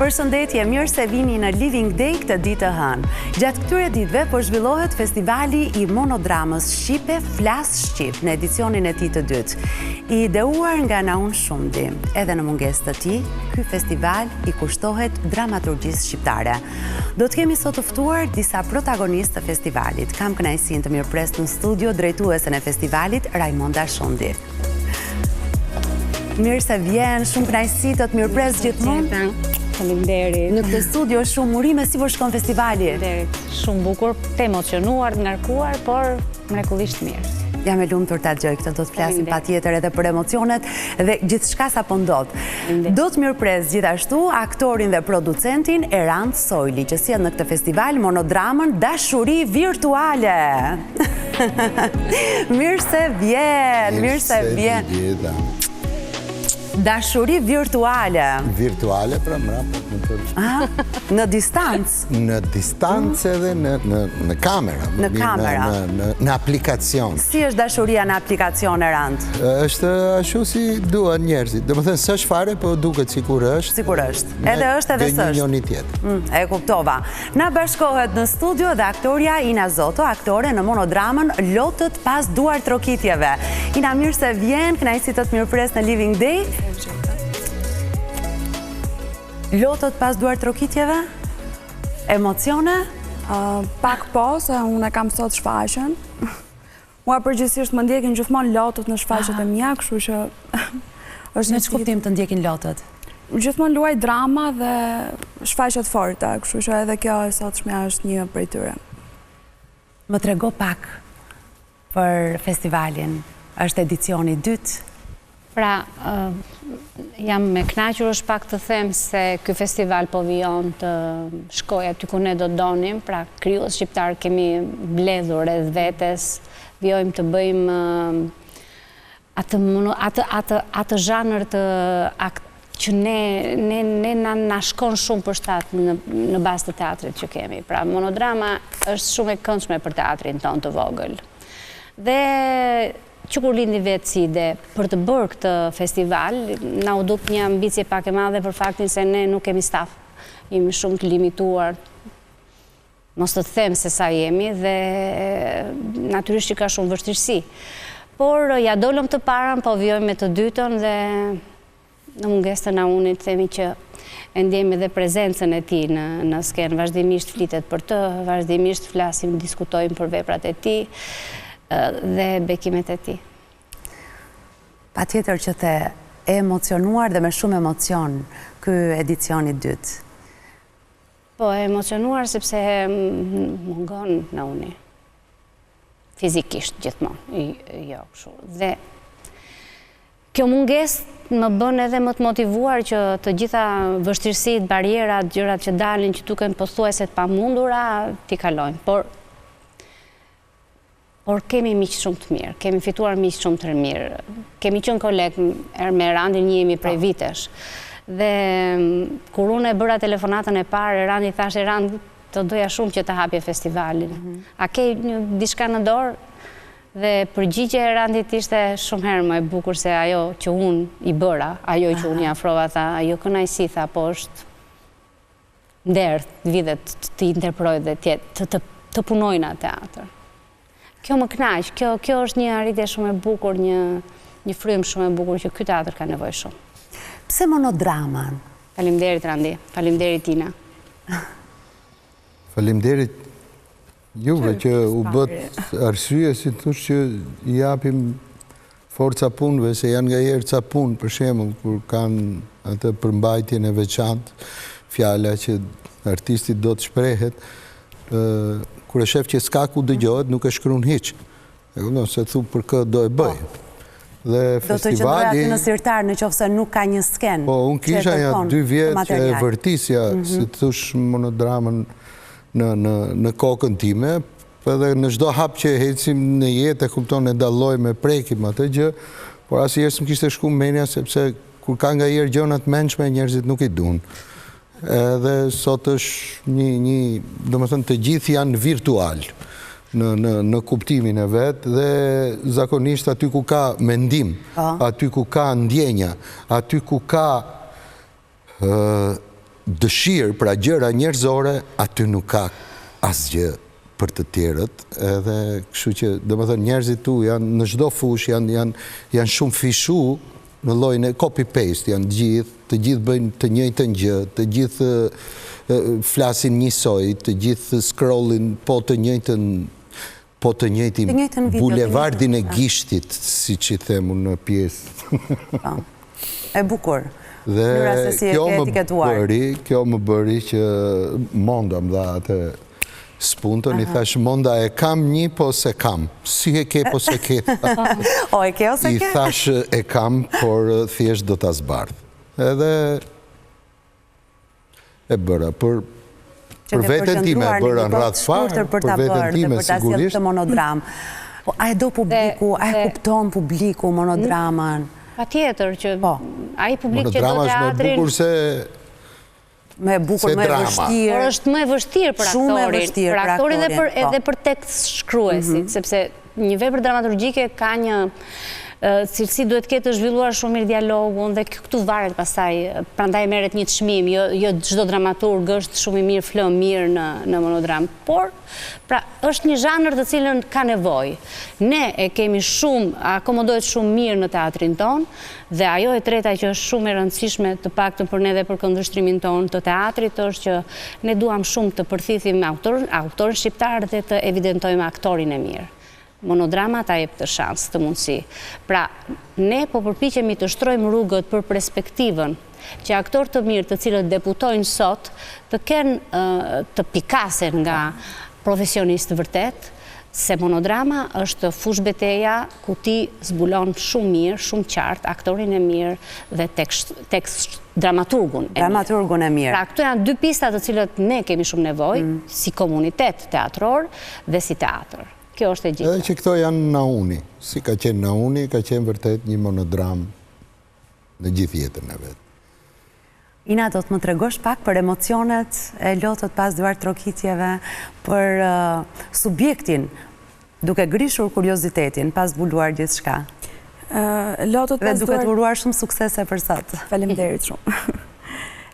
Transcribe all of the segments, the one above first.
Përshëndetje, mirë se vini në Living Day këtë ditë të hënë. Gjatë këtyre ditëve po zhvillohet festivali i monodramës shqipe Flas Shqip në edicionin e tij të dytë. I ideuar nga Naun Shumdi, edhe në mungesë të tij, ky festival i kushtohet dramaturgjisë shqiptare. Do të kemi sot të ftuar disa protagonistë të festivalit. Kam kënaqësinë të mirëpres në studio drejtuesen e festivalit Raimonda Shumdi. Mirë se vjen, shumë kënaqësi të të mirëpres gjithmonë. Faleminderit. Në këtë studio shumë urime, si po shkon festivali? Faleminderit. Shumë bukur, të emocionuar, të ngarkuar, por mrekullisht mirë. Jam e lumtur ta dëgjoj këtë, do të flasim patjetër edhe për emocionet dhe gjithçka sapo ndodh. Do të mirëpres gjithashtu aktorin dhe producentin Erand Sojli, që sjell në këtë festival monodramën Dashuri Virtuale. Mirë se vjen, mirë se vjen. Dashuri virtuale. Virtuale, pra mrapa. Në distancë? Në distancë edhe në kamera. Në kamera. Në aplikacion. Si është dashuria në aplikacion, Erand? Është ashtu si duan njerëzit. Do më thënë, s'është fare, po duket sikur është. Sikur është. Edhe është edhe s'është. Dhe njëri tjetër. E kuptova. Na bashkohet në studio dhe aktoria Ina Zoto, aktore në monodramën Lotët pas duar trokitjeve. Ina, mirë se vjen, kënaqësi të mirëpres në Living Day. Lotët pas duar trokitjeve? Emocione? Pak po, se unë e kam sot shfaqen. Mua përgjithsisht më ndjekin gjithmonë lotët në shfaqjet e mia, kështu që është në ç'kuptim të ndjekin lotët? Gjithmonë luaj drama dhe shfaqjet forte, kështu që edhe kjo e sotshmja është një prej tyre. Më trego pak për festivalin. Është edicioni i dytë. Pra, jam me kënaqur është pak të them se ky festival po vijon të shkoj aty ku ne do donim, pra krijues shqiptar kemi mbledhur rreth vetes, vijojmë të bëjmë atë zhanër të që ne na shkon shumë për shtat në bazë të teatrit që kemi. Pra, monodrama është shumë e këndshme për teatrin ton të vogël. Dhe që kur lindi vetë si ide për të bërë këtë festival, na u duk një ambicie pak e madhe për faktin se ne nuk kemi staf. Jemi shumë të limituar, mos të them se sa jemi, dhe natyrisht që ka shumë vështirësi. Por ja dolëm të parën, po vjojmë me të dytën dhe në mungesë të Naunit themi që e ndjejmë edhe prezencën e tij në skenë, vazhdimisht flitet për të, vazhdimisht flasim, diskutojmë për veprat e tij dhe bekimet e tij. Patjetër që the e emocionuar dhe me shumë emocion ky edicion i dytë. Po, e emocionuar sepse mungon Nauni. Fizikisht gjithmonë, jo kështu. Dhe kjo mungesë më bën edhe më të motivuar që të gjitha vështirësitë, barierat, gjërat që dalin, që duken pothuajse të pamundura, t'i kalojmë. Por kemi miq shumë të mirë, kemi fituar miq shumë të mirë. Kemi qenë kolegë me Erandin, jemi prej vitesh. Dhe kur unë e bëra telefonatën e parë, Erandi thashë, Erand, të doja shumë që të hapje festivalin. A ke diçka në dorë? Dhe përgjigje e Erandit ishte shumë herë më e bukur se ajo që unë i bëra, ajo që unë i afrova, tha, ajo kënaqësi, tha, po është nder vitet të interproj dhe të punoj në teatr. Kjo më kënaq, kjo është një arritje shumë e bukur, një frym shumë e bukur që ky teatr ka nevojë shumë. Pse monodramën? Faleminderit Randi, faleminderit Tina. Faleminderit juve që u bët arsye, si thosh që i japim forca punëve, se janë ngaherë ca punë, për shembull, kur kanë atë përmbajtjen e veçantë, fjala që artisti do të shprehet, kur e shef që s'ka ku dëgjohet, nuk e shkruan hiç. E kupton se thu për kë do e bëj. Dhe festivali do të qëndrohet në sirtar nëse nuk ka një skenë. Po, unë kisha ja 2 vjet që e vërtisja, si thosh, monodramën në kokën time, edhe në çdo hap që ecim në jetë, e kupton, e dalloj me prekim atë gjë, por asnjëherë s'm kishte shku menja sepse kur ka ngaherë gjëra të mendshme njerëzit nuk i duan. Edhe sot është do të thënë të gjithë janë virtual në kuptimin e vetë dhe zakonisht aty ku ka mendim, aty ku ka ndjenja, aty ku ka dëshirë, pra gjëra njerëzore, aty nuk ka asgjë për të tjerët, edhe kështu që, domethënë, njerëzit tu janë në çdo fushë, janë shumë fishu në llojin e copy-paste, janë të gjithë bëjnë të njëjtën gjë, të gjithë flasin njësoj, të gjithë scrollin po të njëjtin bulevardin e gishtit, siç i them unë në pjesë. E bukur. Dhe kjo më bëri që Monda më dha atë spuntën, i thash, Monda, e kam një, po se kam. Si e ke, po se ke. O, e ke o se ke? I thash, e kam, por thjesht do t'a zbardh. Edhe e bëra, për veten time, e bëra në radhë farë, për veten time, sigurisht. Të monodram. A e do publiku, a e kupton publiku monodramën? Pa tjetër, që a i publik që do teatrin... Me bukur, me vështirë. Por është më e vështirë për aktorin edhe për tekst shkruesit, sepse një vepër dramaturgjike ka një cilësi duhet ketë zhvilluar shumë mirë dialogun dhe këtu varet pastaj, prandaj merret një çmim, jo çdo dramaturg është shumë i mirë flë mirë në monodram, por pra është një zhanër të cilën ka nevojë. Ne e kemi shumë, akomodohet shumë mirë në teatrin ton, dhe ajo e treta që është shumë e rëndësishme, të paktën për ne dhe për këndvështrimin ton të teatrit, është që ne duam shumë të përthithim autorin shqiptar dhe të evidentojmë aktorin e mirë. Monodrama ta jep të shansë, të mundësi. Pra, ne po përpiqemi të shtrojmë rrugët për perspektivën që aktor të mirë të cilët debutojnë sot të kenë të pikasen nga profesionistë vërtet, se monodrama është fush beteja ku ti zbulon shumë mirë, shumë qartë, aktorin e mirë dhe tekst dramaturgun e mirë. Dramaturgun e mirë. Pra, këto janë dy pista të cilët ne kemi shumë nevojë, si komunitet teatror dhe si teatr. Kjo është e gjitha. Edhe që këto janë Nauni. Si ka qenë Nauni, ka qenë vërtet një monodram në gjithë jetën e vetë. Ina, do të më tregosh pak për emocionet e lotët pas Duart Trokitjeve, për subjektin, duke grishur kuriozitetin, pas zbuluar gjithë shka. Dhe duke të uruar shumë suksese për sot. Faleminderit shumë.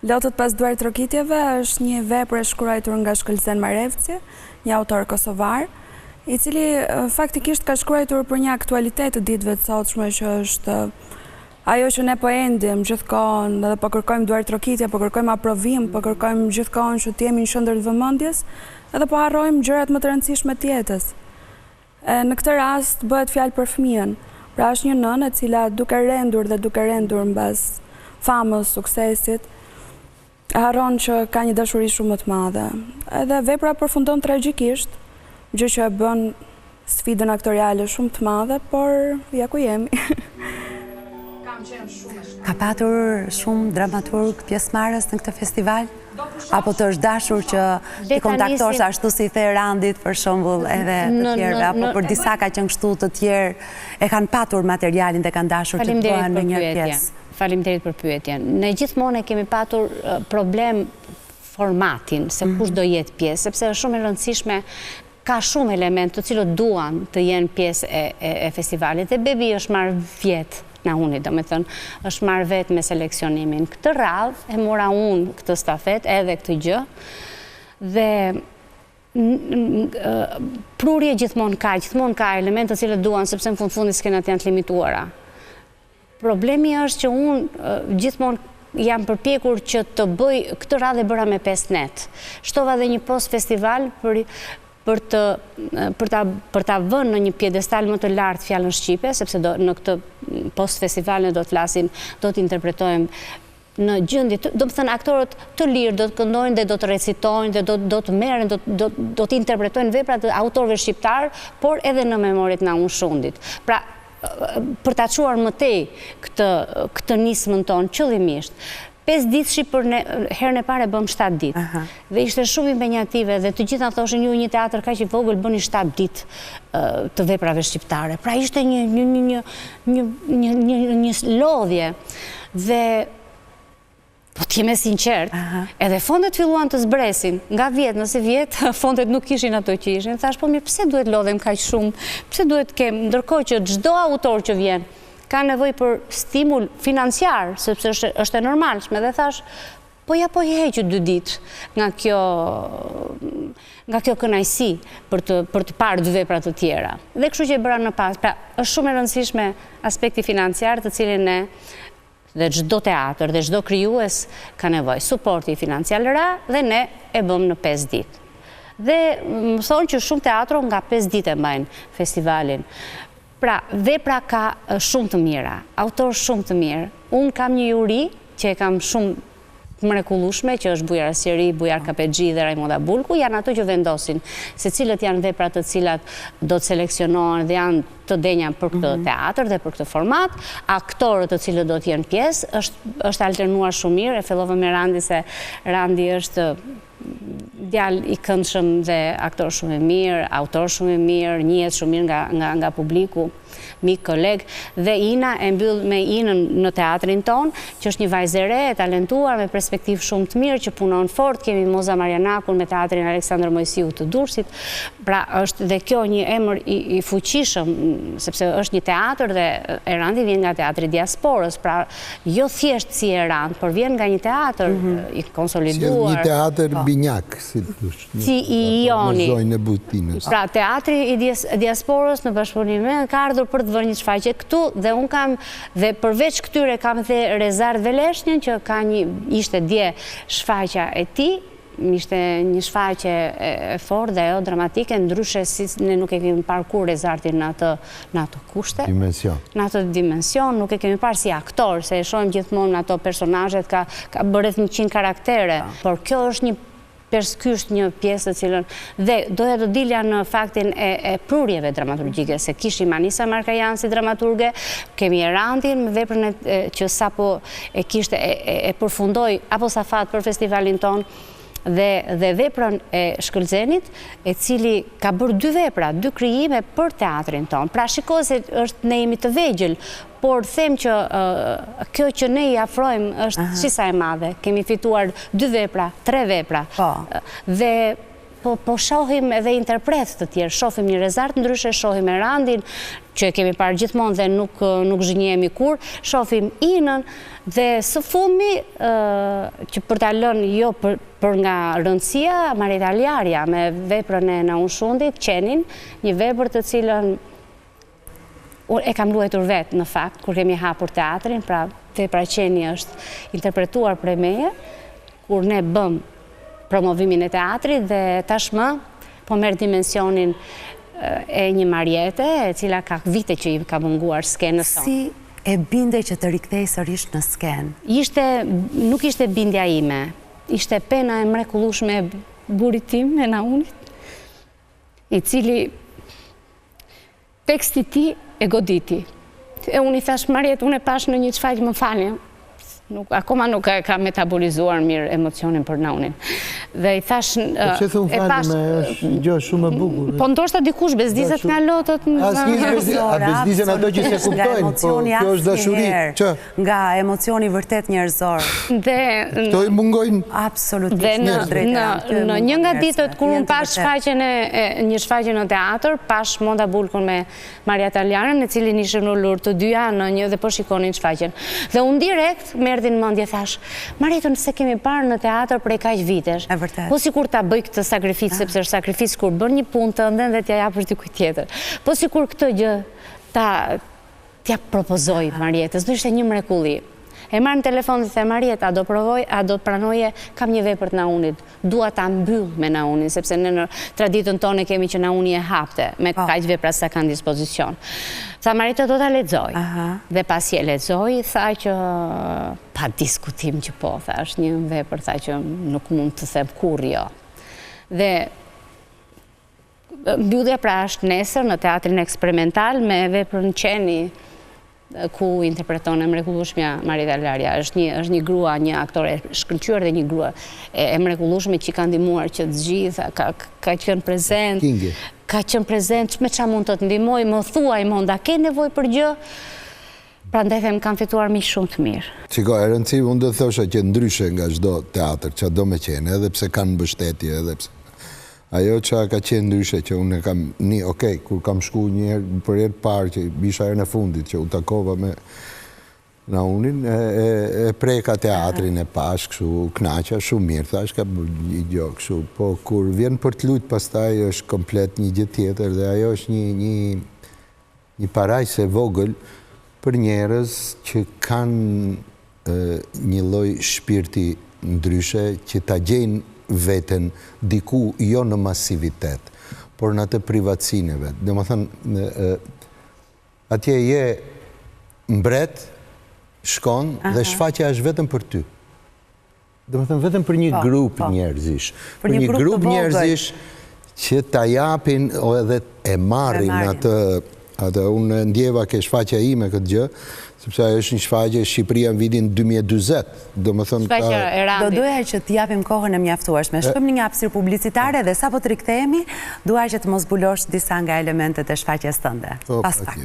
Lotët pas Duart Trokitjeve është një vepër e shkruar nga Shkëlqen Marevci, një autor kosovar, i cili faktikisht ka shkruar për një aktualitet të ditëve të sotshme që është ajo që ne po endim gjithkohën, edhe po kërkojmë Duart Trokitje, po kërkojmë aprovim, po kërkojmë gjithkohën që të jemi në qendër të vëmendjes, edhe po harrojmë gjërat më të rëndësishme të jetës. Në këtë rast bëhet fjalë për fëmijën. Pra është një nënë e cila duke rendur mbas famës, suksesit, harron që ka një dashuri shumë më të madhe. Edhe vepra përfundon tragjikisht, gjë që e bën sfidën aktoriale shumë të madhe, por ja ku jemi. Ka patur shumë dramaturg pjesëmarrës në këtë festival? Apo të është dashur që të kontaktosh ashtu si the Randit, për shembull, edhe të tjerë, apo për disa ka qenë kështu, të tjerë e kanë patur materialin dhe kanë dashur të bëhen në një pjesë? Faleminderit për pyetjen. Ne gjithmonë kemi patur problem formatin, se kush do jetë pjesë, sepse është shumë e rëndësishme, ka shumë element të cilët duan të jenë pjesë e festivalit, dhe Bebi është marrë vjetë Nauni, do me thënë, është marrë vetë me seleksionimin. Këtë radhë e mora unë këtë stafet, edhe këtë gjë, dhe prurje gjithmonë ka element të cilët duan, sepse në fundit skenat janë të limituara. Problemi është që unë gjithmonë jam përpjekur që të bëj këtë radhë e bëra me 5 net. Shtova dhe një post festival për ta vënë në një pjedestal më të lartë fjalën shqipe, sepse në këtë post festival ne do të flasim, do të interpretojmë në gjendje, do të thënë aktorët të lirë do të këndojnë dhe do të recitojnë dhe do të merren, do të interpretojnë veprat të autorëve shqiptar, por edhe në memoriet na unë shundit. Pra, për ta çuar më tej këtë nismën tonë qëllimisht, 5 ditë shqip për herën e parë bëm 7 ditë. Dhe ishte shumë impenjative dhe të gjitha thoshin ju një teatr kaq i vogël bëni 7 ditë të veprave shqiptare. Pra ishte një lodhje dhe po t'jeme sinqert, edhe fondet filluan të zbresin, nga vjetë, nëse vjetë, fondet nuk ishin ato që ishin, thash, po mirë, pse duhet lodhem kaq shumë, pse duhet kem, ndërkohë që çdo autor që vjen, ka nevojë për stimul financiar, sepse është e normalshme, dhe thash, po ja po i heqë 2 ditë nga kjo kënaqësi për të parë 2 vepra të tjera. Dhe kështu që e bëra në pas. Pra, është shumë e rëndësishme aspekti financiar të cilin ne dhe çdo teatr dhe çdo krijues ka nevojë suporti financiar dhe ne e bëm në 5 ditë. Dhe më thonë që shumë teatro nga 5 ditë e mbajnë festivalin. Pra, vepra ka shumë të mira, autor shumë të mirë. Unë kam një juri që e kam shumë mrekullueshme, që është Bujar Asjeri, Bujar Kapexhi dhe Raimonda Bulku, janë ato që vendosin se cilët janë veprat të cilat do të seleksionohen dhe janë të denja për këtë teatr dhe për këtë format. Aktorët të cilët do të jenë pjesë, është alternuar shumë mirë, e fillova me Randi se Randi është djalë i këndshëm dhe aktor shumë e mirë, autor shumë e mirë, njihet shumë mirë nga publiku, mik, koleg, dhe Ina e mbyll me Inën në teatrin ton, që është një vajzë e re, e talentuar, me perspektivë shumë të mirë, që punon fort. Kemi Moza Marianakun me teatrin Aleksandër Mojsiu të Durrësit. Pra, është dhe kjo një emër i fuqishëm, sepse është një teatr dhe Erandi vjen nga teatri diasporës, pra jo thjesht si Erand, por vjen nga një teatr i konsoliduar. Si një teatr binjak, si i Ioni. Pra, teatri i diasporës në bashkëpunim ka ardhur për të vërë një shfaqje këtu, dhe unë kam, dhe përveç këtyre kam dhe Rezard Veleshnjën, që ishte dje shfaqja e tij, ishte një shfaqje e fortë dhe jo dramatike, ndryshe si ne nuk e kemi parë kur Rezardin në ato kushte. Në ato dimension, nuk e kemi parë si aktor, se e shohim gjithmonë në ato personazhet, ka bërë 100 karaktere, por kjo është një një pjesë të cilën, dhe doja të dilja në faktin e prurjeve dramaturgjike, se kishim Anisa Markajan si dramaturge, kemi Erandin me veprën që sapo e kishte e përfundoi apo Safat për festivalin ton, dhe veprën e Shkëlzenit, e cili ka bërë 2 vepra, 2 krijime për teatrin ton. Pra shiko se ne jemi të vegjël, por them që kjo që ne i afrojmë është qisa e madhe. Kemi fituar 2 vepra, 3 vepra. Dhe po shohim edhe interpret të tjerë, shohim një Rezard ndryshe, shohim Erandin, që e kemi parë gjithmonë dhe nuk zhgjehemi kur, shohim Inën, dhe së fundmi, që për ta lënë jo për nga rëndësia, Marita Aljarja me veprën e Naun Shundit, Qenin, një vepër të cilën e kam luajtur vetë në fakt, kur kemi hapur teatrin, pra vepra Qeni është interpretuar prej meje, kur ne bëm promovimin e teatrit, dhe tashmë po merr dimensionin e një Mariete, e cila ka vite që i ka munguar skenës tonë. Si e bindej që të rikthej sërish në skenë? Nuk ishte bindja ime, ishte pena e mrekullueshme e burrit tim, e Naunit, i cili teksti i tij e goditi. E unë i thash, Mariet, unë e pash në një shfaqje, më falni, akoma nuk ka metabolizuar mirë emocionin për Naunin. Dhe i thash... Që thëmë falë me është gjë shumë e bukur. Po ndoshta dikush bezdizet nga lotët... A bezdizet ato që se kuptojnë, po kjo është dashuri. Nga emocioni vërtet njerëzor. Këto i mungojnë... Absolutisht. Në një nga ditët, kur unë pash një shfaqje në teatr, pash Monda Bulkun me Maria Taljarën, e cilin ishëm në lurë të dyja në një dhe po shikonin shfaqjen. Dhe unë direkt merdhin mendje, thash, Maritën se kemi parë në teatr prej kaq vitesh. Po sikur ta bëj këtë sakrificë, sepse është sakrificë kur bën një punë të ëndën dhe t'ja japësh dikujt tjetër. Po sikur këtë gjë t'ja propozoj Marietës, do ishte një mrekulli. E marr në telefon dhe the, Mariet, a do të pranoje, kam një vepër të Naunit, dua ta mbyll me Naunin, sepse ne në traditën tonë kemi që Nauni e hapte me kaq vepra sa kanë dispozicion. Tha, Marita, do ta lexoj. Dhe pasi e lexoj, tha që pa diskutim që po, tha, është një vepër, tha që nuk mund të them kurrë jo. Dhe mbyllja pra është nesër në teatrin eksperimental me veprën Qeni, ku interpreton e mrekullueshmja Marita Aljarja. Është një grua, një aktore shkëlqyer dhe një grua e mrekullueshme që ka ndihmuar që të gjitha, ka qenë prezent. Ka qenë prezent, me çfarë mund të ndihmoj, më thuaj Monda, ke nevojë për gjë? Prandaj them kam fituar miq shumë të mirë. Çiko, e rëndësi unë do të thosha që ndryshe nga çdo teatr, që do me qenë, edhe pse kanë mbështetje, edhe pse ajo që ka qenë ndryshe që unë kam kur kam shku njëherë për herë parë që bisha herën e fundit që u takova me Në unin, e preka teatrin e pash, këshu knaqa, shumë mirë, thash ka bërë një gjë këshu, po kur vjen për të lutë, pastaj është komplet një gjë tjetër, dhe ajo është një parajse vogël për njerëz që kanë një lloj shpirti ndryshe, që ta gjejnë veten diku jo në masivitet, por në atë privatësinë e vet. Domethënë, atje je mbret, shkon dhe shfaqja është vetëm për ty. Domethënë vetëm për një grup njerëzish. Për një grup njerëzish që ta japin edhe e marrin atë unë ndjeva ke shfaqja ime këtë gjë, sepse ajo është një shfaqje Shqipëria në vitin 2020. Domethënë do doja që të japim kohën e mjaftueshme. Shkojmë në një hapësirë publicitare dhe sapo të rikthehemi, dua që të mos zbulosh disa nga elementet e shfaqjes tënde. Pas pak.